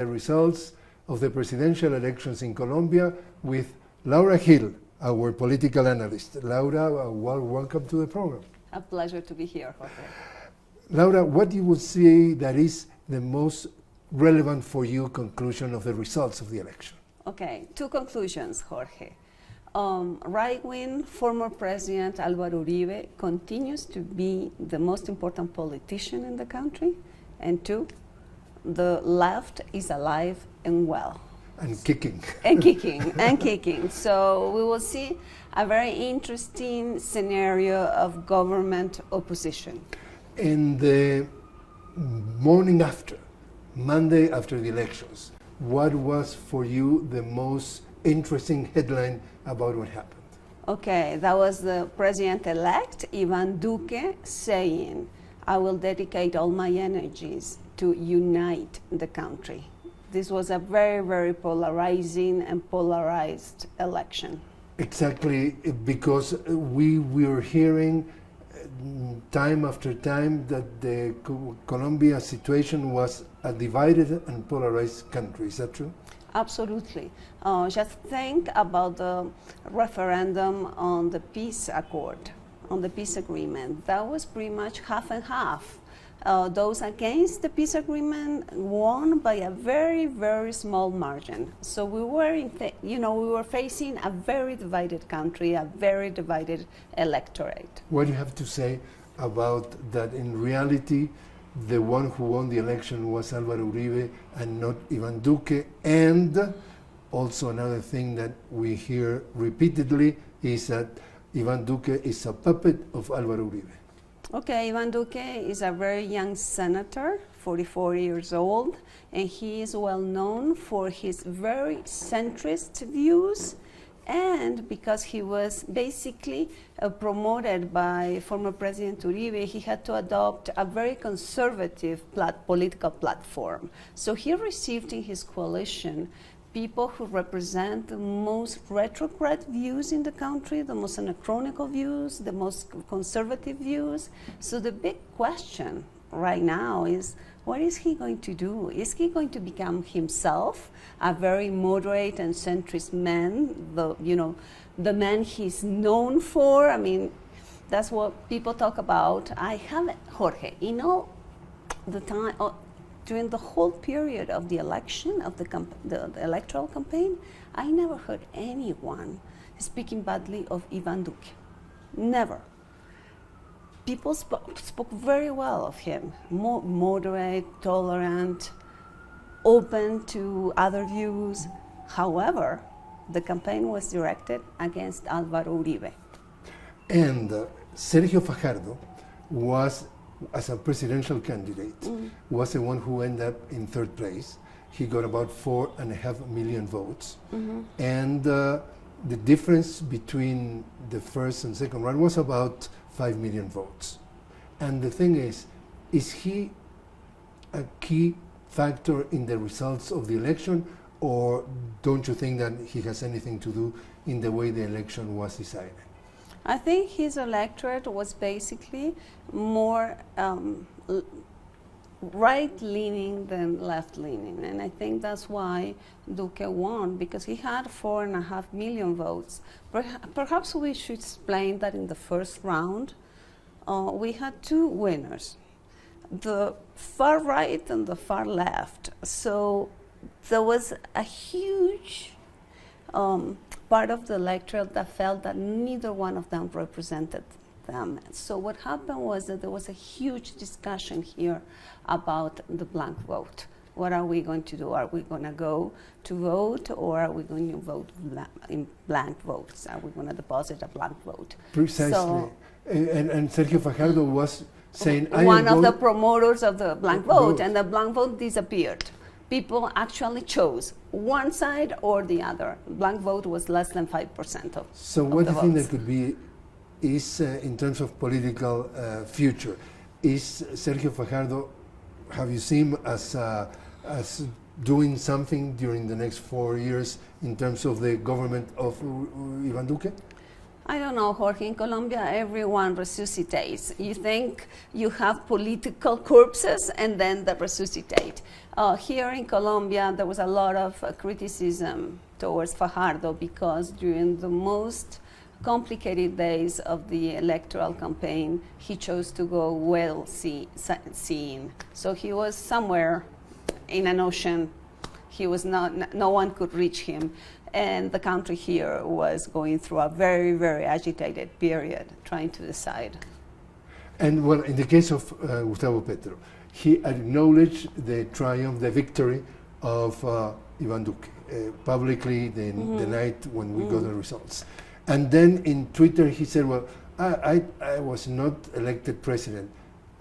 the results of the presidential elections in Colombia with Laura Gil, our political analyst. Laura, welcome to the program. A pleasure to be here, Jorge. Laura, what you would say that is the most relevant for you conclusion of the results of the election? Okay, two conclusions, Jorge. Right-wing former President Álvaro Uribe continues to be the most important politician in the country. And two, the left is alive and well. And kicking. And kicking, and kicking. So we will see a very interesting scenario of government opposition. In the morning after, Monday after the elections, what was for you the most interesting headline about what happened? Okay, that was the president-elect, Iván Duque, saying, I will dedicate all my energies to unite the country. This was a very, very polarizing and polarized election. Exactly, because we were hearing time after time that the Colombia situation was a divided and polarized country. Is that true? Absolutely. Just think about the referendum on the peace accord, on the peace agreement. That was pretty much half and half. Those against the peace agreement won by a very, very small margin. So we were, we were facing a very divided country, a very divided electorate. What do you have to say about that? In reality, the one who won the election was Álvaro Uribe and not Iván Duque. And also another thing that we hear repeatedly is that Iván Duque is a puppet of Álvaro Uribe. Okay, Iván Duque is a very young senator, 44 years old, and he is well known for his very centrist views, and because he was basically promoted by former President Uribe, he had to adopt a very conservative political platform. So he received in his coalition people who represent the most retrograde views in the country, the most anachronical views, the most conservative views. So the big question right now is, what is he going to do? Is he going to become himself a very moderate and centrist man, the man he's known for? I mean, that's what people talk about. I haven't, Jorge, the time, during the whole period of the election, of the electoral campaign, I never heard anyone speaking badly of Iván Duque. Never. People spoke very well of him, moderate, tolerant, open to other views. However, the campaign was directed against Álvaro Uribe. And Sergio Fajardo was, as a presidential candidate, was the one who ended up in third place. He got about 4.5 million votes. And the difference between the first and second round was about 5 million votes. And the thing is he a key factor in the results of the election, or don't you think that he has anything to do in the way the election was decided? I think his electorate was basically more right-leaning than left-leaning, and I think that's why Duque won, because he had 4.5 million votes. Perhaps we should explain that in the first round, we had two winners, the far right and the far left. So there was a huge part of the electorate that felt that neither one of them represented them. So what happened was that there was a huge discussion here about the blank vote. What are we going to do? Are we going to go to vote, or are we going to vote in blank votes? Are we going to deposit a blank vote? Precisely. So, and Sergio Fajardo was saying, one of the promoters of the blank vote, and the blank vote disappeared. People actually chose one side or the other. Blank vote was less than 5% of. So what do you think that could be, is in terms of political future, is Sergio Fajardo, have you seen him as doing something during the next 4 years in terms of the government of Iván Duque? I don't know, Jorge. In Colombia, everyone resuscitates. You think you have political corpses and then they resuscitate. Here in Colombia, there was a lot of criticism towards Fajardo because during the most complicated days of the electoral campaign, he chose to go seeing. So he was somewhere in an ocean. He was not, no one could reach him. And the country here was going through a very, very agitated period, trying to decide. And well, in the case of Gustavo Petro, he acknowledged the triumph, the victory of Iván Duque publicly the night when we got the results. And then in Twitter he said, well, I was not elected president,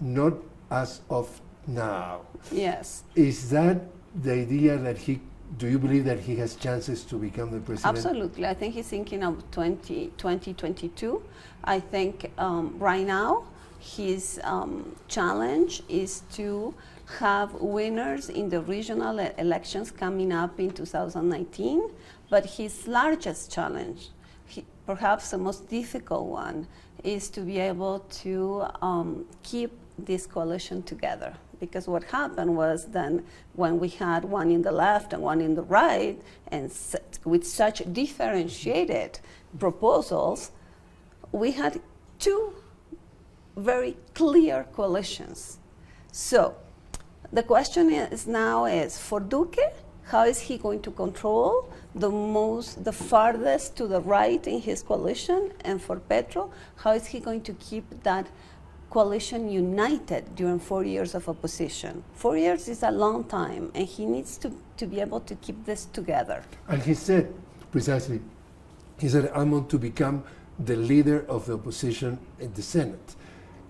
not as of now. Yes. Is that the idea that do you believe that he has chances to become the president? Absolutely. I think he's thinking of 2022. I think right now his challenge is to have winners in the regional elections coming up in 2019. But his largest challenge, perhaps the most difficult one, is to be able to keep this coalition together. Because what happened was then when we had one in the left and one in the right, and with such differentiated proposals, we had two very clear coalitions. So the question is now is for Duque, how is he going to control the farthest to the right in his coalition? And for Petro, how is he going to keep that coalition united during 4 years of opposition? 4 years is a long time, and he needs to be able to keep this together. And he said, precisely, he said, I'm going to become the leader of the opposition in the Senate.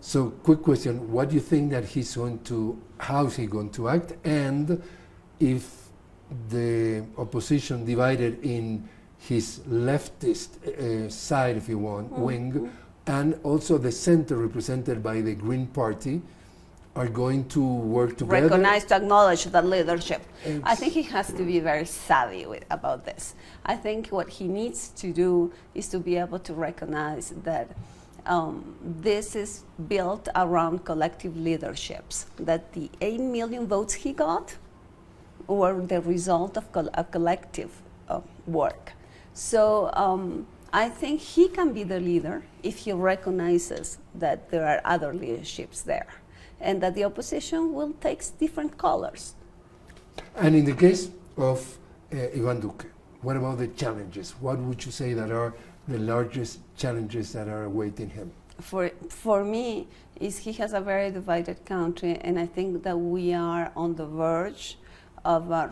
So, quick question, what do you think that he's going to, how is he going to act? And if the opposition divided in his leftist side, if you want, wing, and also the center represented by the Green Party are going to work together. Recognize, to acknowledge that leadership. I think he has to be very savvy about this. I think what he needs to do is to be able to recognize that this is built around collective leaderships, that the 8 million votes he got were the result of a collective work. So I think he can be the leader if he recognizes that there are other leaderships there and that the opposition will take different colors. And in the case of Iván Duque, what about the challenges? What would you say that are the largest challenges that are awaiting him? For me, he has a very divided country, and I think that we are on the verge of a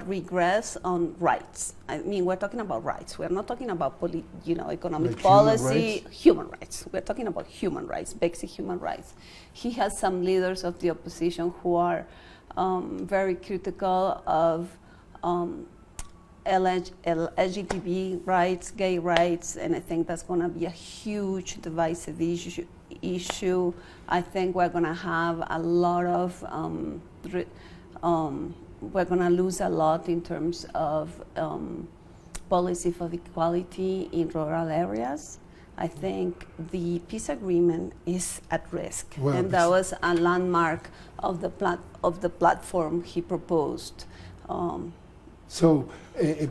regress on rights. I mean, we're talking about rights. We're not talking about economic like policy, human rights. We're talking about human rights, basic human rights. He has some leaders of the opposition who are very critical of LGBT rights, gay rights, and I think that's going to be a huge divisive issue. I think we're going to have a lot of we're going to lose a lot in terms of policy for equality in rural areas. I think the peace agreement is at risk, and that was a landmark of the platform he proposed. So,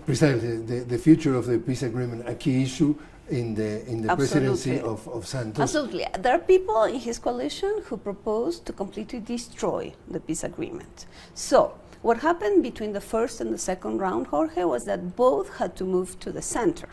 precisely, the future of the peace agreement, a key issue in the presidency of Santos. Absolutely. There are people in his coalition who propose to completely destroy the peace agreement. So what happened between the first and the second round, Jorge, was that both had to move to the center.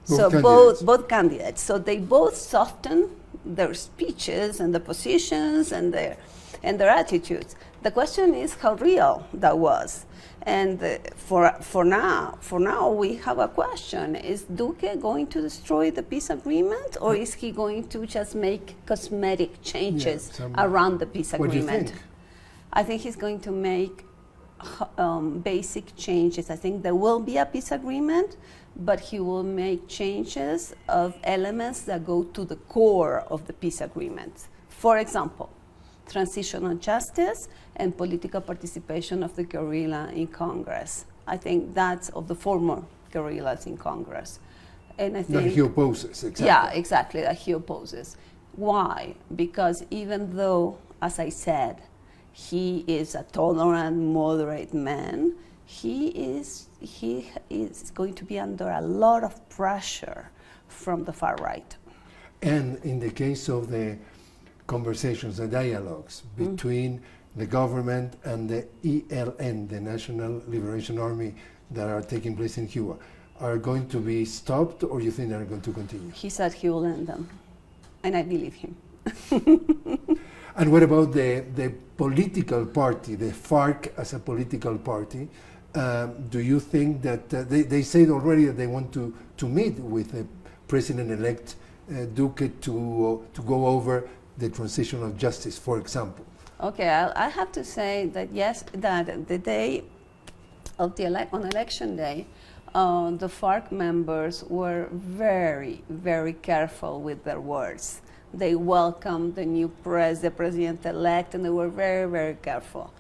Both candidates. So they both softened their speeches and the positions and their attitudes. The question is how real that was. And for now, we have a question. Is Duque going to destroy the peace agreement, or is he going to just make cosmetic changes around the peace agreement? What do you think? I think he's going to make basic changes. I think there will be a peace agreement, but he will make changes of elements that go to the core of the peace agreement. For example, transitional justice and political participation of the guerrilla in Congress. I think that's of the former guerrillas in Congress. And I That think he opposes, exactly. yeah, exactly, that he opposes. Why? Because even though, as I said, he is a tolerant, moderate man, he is going to be under a lot of pressure from the far right. And in the case of the conversations, the dialogues between the government and the ELN, the National Liberation Army, that are taking place in Cuba, are going to be stopped, or you think they are going to continue? He said he will end them, and I believe him. And what about the political party, the FARC as a political party? Do you think that they said already that they want to meet with the President-elect Duque to go over the transitional justice, for example? Okay, I have to say that yes, that the day of on election day, the FARC members were very, very careful with their words. They welcomed the new the president-elect, and they were very, very careful.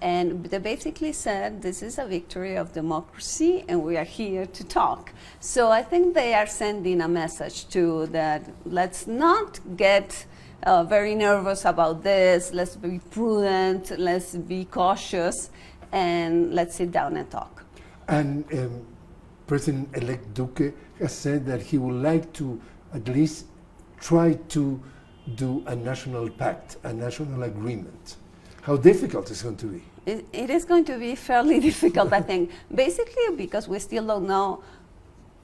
And they basically said, this is a victory of democracy, and we are here to talk. So I think they are sending a message too, that let's not get very nervous about this, let's be prudent, let's be cautious, and let's sit down and talk. And President-elect Duque has said that he would like to at least try to do a national pact, a national agreement. How difficult is it going to be? It is going to be fairly difficult, I think, basically because we still don't know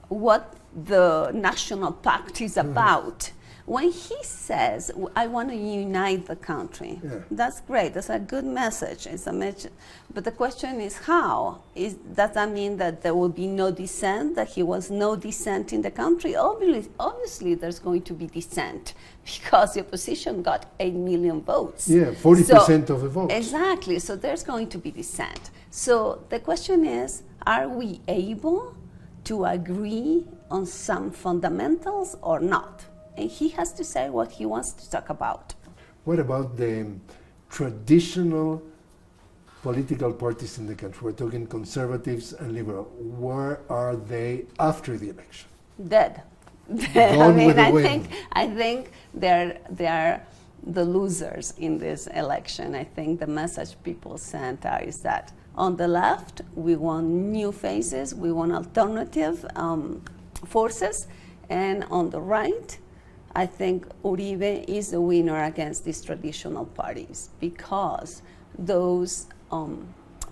what the national pact is about. When he says, I want to unite the country, that's great. That's a good message. It's a message. But the question is how? Does that mean that there will be no dissent, that he wants no dissent in the country? Obviously there's going to be dissent because the opposition got 8 million votes. Yeah, 40% of the votes. Exactly. So there's going to be dissent. So the question is, are we able to agree on some fundamentals or not? And he has to say what he wants to talk about. What about the traditional political parties in the country? We're talking conservatives and liberal. Where are they after the election? Dead. Gone with the wind. I think they're the losers in this election. I think the message people sent is that on the left, we want new faces, we want alternative forces, and on the right, I think Uribe is the winner against these traditional parties because those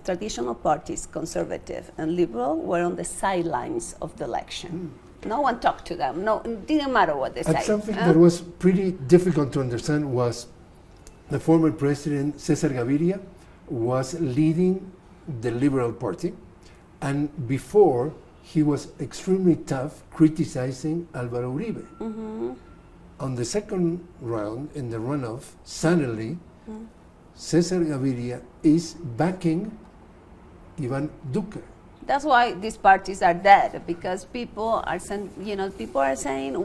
traditional parties, conservative and liberal, were on the sidelines of the election. No one talked to them. No, it didn't matter what they said. Something that was pretty difficult to understand was the former president, Cesar Gaviria, was leading the Liberal Party, and before he was extremely tough criticizing Álvaro Uribe. On the second round, in the runoff, suddenly, Cesar Gaviria is backing Iván Duque. That's why these parties are dead, because people are saying,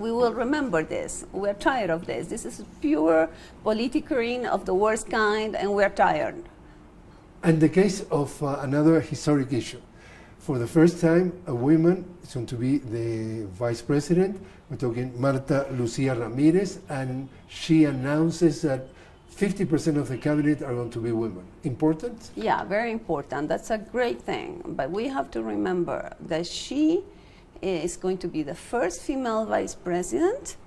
we will remember this. We're tired of this. This is pure politicking of the worst kind, and we're tired. And the case of another historic issue. For the first time, a woman is going to be the vice president. We're talking Marta Lucía Ramírez, and she announces that 50% of the cabinet are going to be women. Important? Yeah, very important. That's a great thing. But we have to remember that she is going to be the first female vice president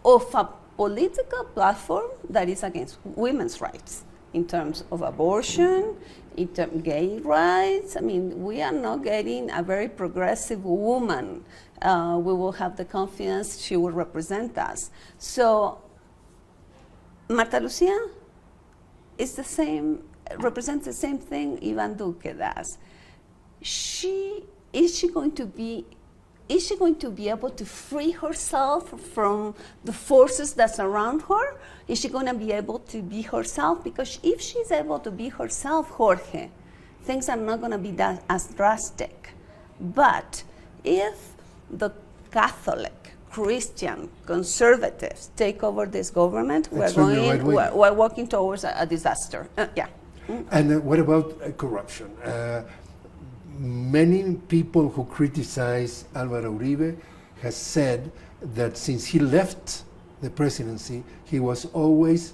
of a political platform that is against women's rights in terms of abortion, in terms of gay rights. I mean, we are not getting a very progressive woman. We will have the confidence she will represent us. So Marta Lucía is the same, represents the same thing Iván Duque does. Is she going to be able to free herself from the forces that surround her? Is she going to be able to be herself? Because if she's able to be herself, Jorge, things are not going to be that as drastic. But if the Catholic, Christian, conservatives take over this government, we're walking towards a disaster. And what about corruption? Many people who criticize Álvaro Uribe has said that since he left the presidency, he was always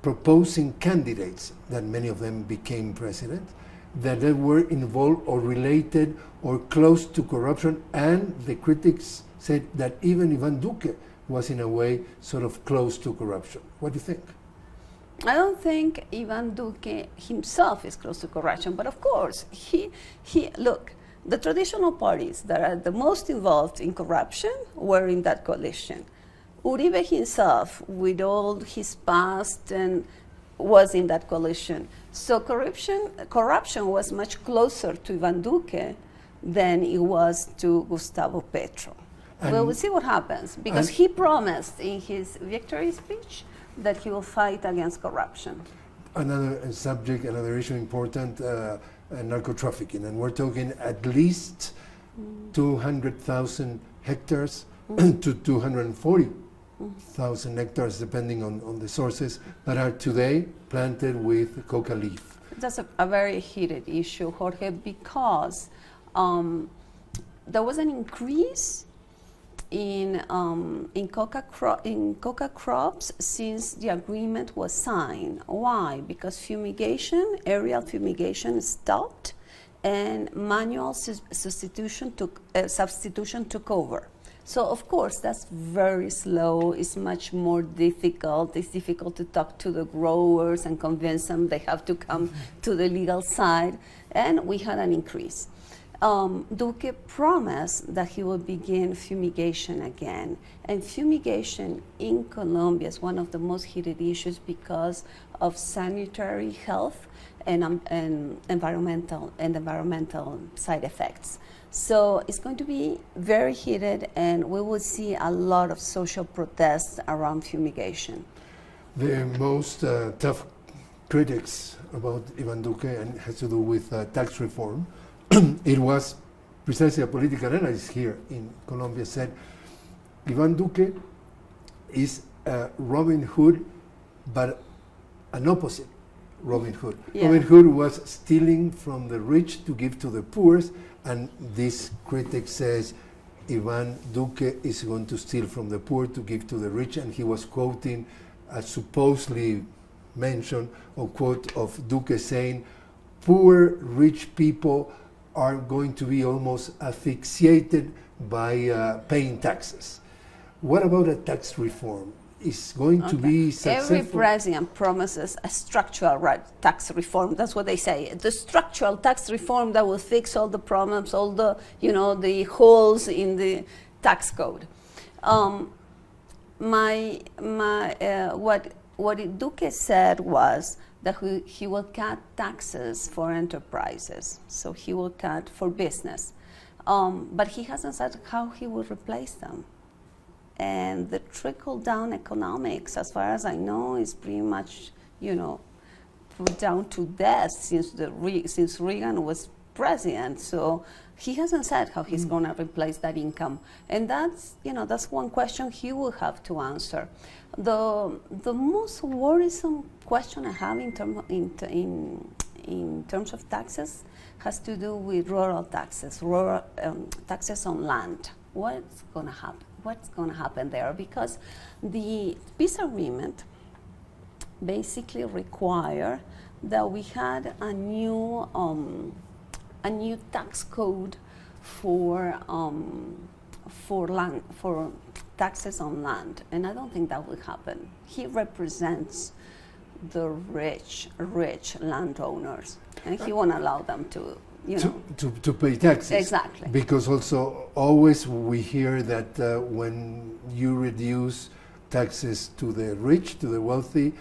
proposing candidates, that many of them became president, that they were involved or related or close to corruption, and the critics said that even Ivan Duque was in a way sort of close to corruption. What do you think? I don't think Ivan Duque himself is close to corruption, but of course, look, the traditional parties that are the most involved in corruption were in that coalition. Uribe himself, with all his past, and was in that coalition. So corruption was much closer to Ivan Duque than it was to Gustavo Petro. Well, we'll see what happens, because he promised in his victory speech that he will fight against corruption. Another subject, another issue important, narco trafficking, and we're talking at least 200,000 hectares to 240,000 hectares, depending on the sources, that are today planted with coca leaf. That's a very heated issue, Jorge, because there was an increase in coca crops since the agreement was signed. Why? Because aerial fumigation stopped, and manual substitution took over. So of course that's very slow. It's much more difficult. It's difficult to talk to the growers and convince them they have to come to the legal side, and we had an increase. Duque promised that he will begin fumigation again. And fumigation in Colombia is one of the most heated issues because of sanitary health and environmental side effects. So it's going to be very heated, and we will see a lot of social protests around fumigation. The most tough critics about Ivan Duque and has to do with tax reform. It was precisely a political analyst here in Colombia said Ivan Duque is Robin Hood, but an opposite Robin Hood. Yeah. Robin Hood was stealing from the rich to give to the poor, and this critic says Ivan Duque is going to steal from the poor to give to the rich, and he was quoting a supposedly mention or quote of Duque saying, poor rich people are going to be almost asphyxiated by paying taxes. What about a tax reform? Is going to be successful? Every president promises a structural tax reform. That's what they say. The structural tax reform that will fix all the problems, all the the holes in the tax code. What Duque said was that he will cut taxes for enterprises, so he will cut for business. But he hasn't said how he will replace them. And the trickle-down economics, as far as I know, is pretty much, put down to death since Reagan was president. So he hasn't said how he's going to replace that income. And that's one question he will have to answer. The most worrisome question I have in terms of taxes has to do with rural taxes, taxes on land. What's going to happen? What's going to happen there? Because the peace agreement basically required that we had a new tax code for taxes on land, and I don't think that will happen. He represents the rich landowners, and he won't allow them to pay taxes. Exactly. Because also always we hear that when you reduce taxes to the rich, to the wealthy,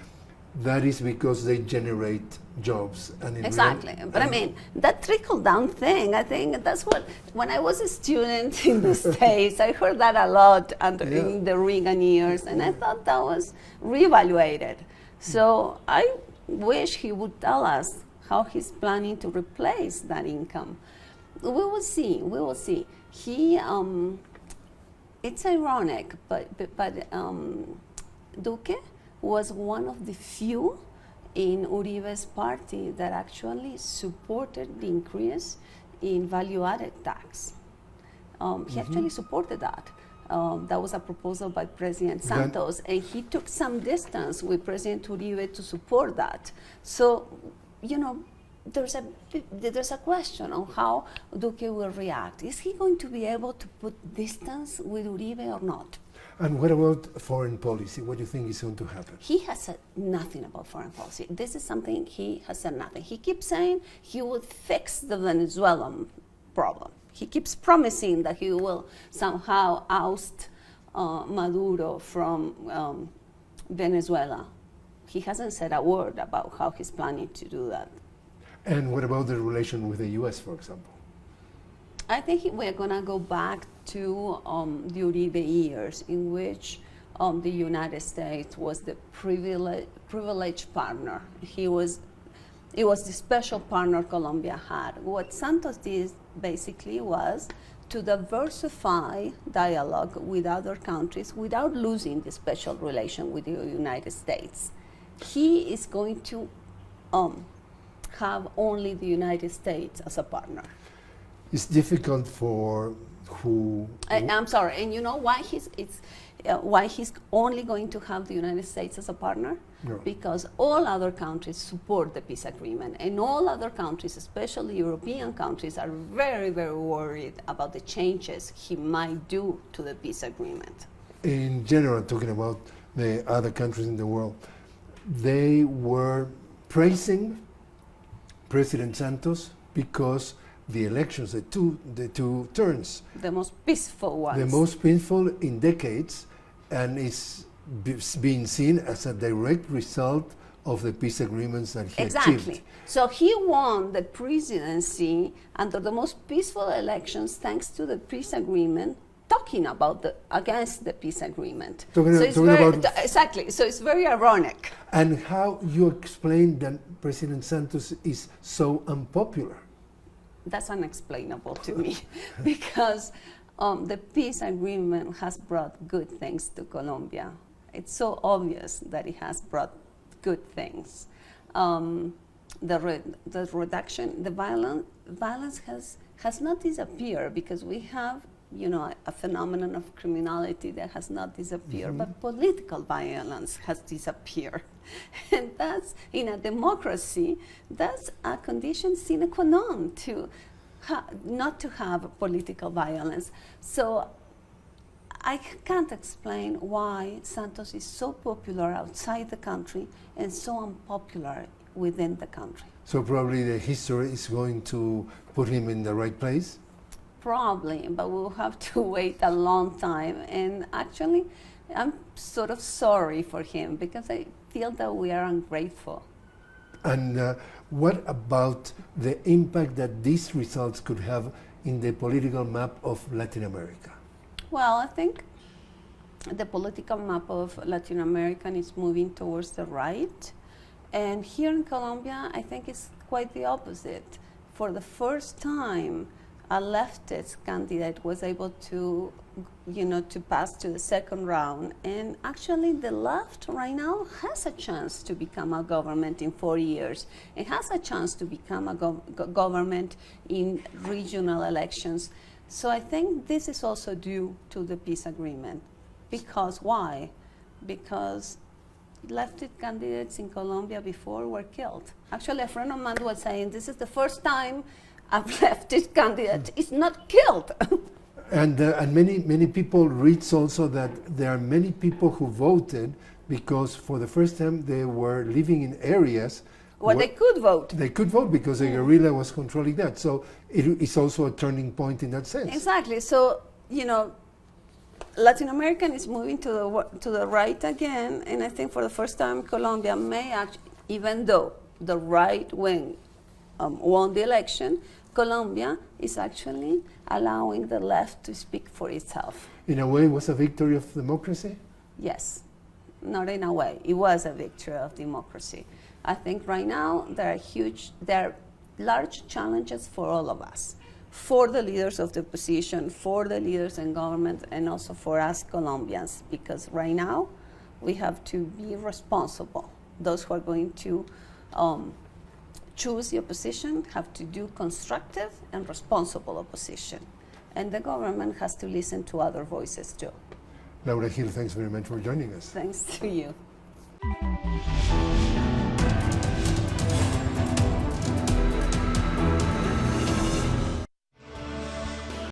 that is because they generate jobs. And exactly. But I mean, that trickle-down thing, I think that's what, when I was a student in the States, I heard that a lot in the Reagan years, and I thought that was reevaluated. So I wish he would tell us how he's planning to replace that income. We will see. It's ironic, but Duque was one of the few in Uribe's party that actually supported the increase in value-added tax. He actually supported that. that was a proposal by President Santos, and he took some distance with President Uribe to support that. So, you know, there's a question on how Duque will react. Is he going to be able to put distance with Uribe or not? And what about foreign policy? What do you think is going to happen? He has said nothing about foreign policy. This is something he has said nothing. He keeps saying he would fix the Venezuelan problem. He keeps promising that he will somehow oust Maduro from Venezuela. He hasn't said a word about how he's planning to do that. And what about the relation with the US, for example? I think we're going to go back to the Uribe years, in which the United States was the privileged partner. It was the special partner Colombia had. What Santos did basically was to diversify dialogue with other countries without losing the special relation with the United States. He is going to have only the United States as a partner. It's difficult for who... I'm sorry, and you know why why he's only going to have the United States as a partner? No. Because all other countries support the peace agreement, and all other countries, especially European countries, are very, very worried about the changes he might do to the peace agreement. In general, talking about the other countries in the world, they were praising President Santos because the elections, the two turns, the most peaceful ones, the most peaceful in decades, and it's being seen as a direct result of the peace agreements that he achieved. So he won the presidency under the most peaceful elections thanks to the peace agreement, talking about against the peace agreement. Exactly. So it's very ironic. And how you explain that President Santos is so unpopular? That's unexplainable to me, because the peace agreement has brought good things to Colombia. It's so obvious that it has brought good things. The reduction, the violence has not disappeared, because we have, you know, a phenomenon of criminality that has not disappeared, but political violence has disappeared. And that's, in a democracy, that's a condition sine qua non to not to have political violence. So I can't explain why Santos is so popular outside the country and so unpopular within the country. So probably the history is going to put him in the right place? Probably, but we'll have to wait a long time. And actually, I'm sort of sorry for him, because I feel that we are ungrateful. And what about the impact that these results could have in the political map of Latin America? Well, I think the political map of Latin America is moving towards the right. And here in Colombia, I think it's quite the opposite. For the first time, a leftist candidate was able to, you know, to pass to the second round. And actually the left right now has a chance to become a government in 4 years. It has a chance to become a government in regional elections. So I think this is also due to the peace agreement. Because why? Because leftist candidates in Colombia before were killed. Actually, a friend of mine was saying this is the first time a leftist candidate is not killed. And many people read also that there are many people who voted because for the first time they were living in areas where they could vote. They could vote because the guerrilla was controlling that. So it's also a turning point in that sense. Exactly. So, you know, Latin America is moving to the right again, and I think for the first time Colombia may actually, even though the right wing won the election, Colombia is actually allowing the left to speak for itself. In a way, it was a victory of democracy? Yes, not in a way. It was a victory of democracy. I think right now there are large challenges for all of us, for the leaders of the opposition, for the leaders in government, and also for us Colombians, because right now we have to be responsible. Those who are going to choose the opposition have to do constructive and responsible opposition. and the government has to listen to other voices too. Laura Gil, thanks very much for joining us. Thanks to you.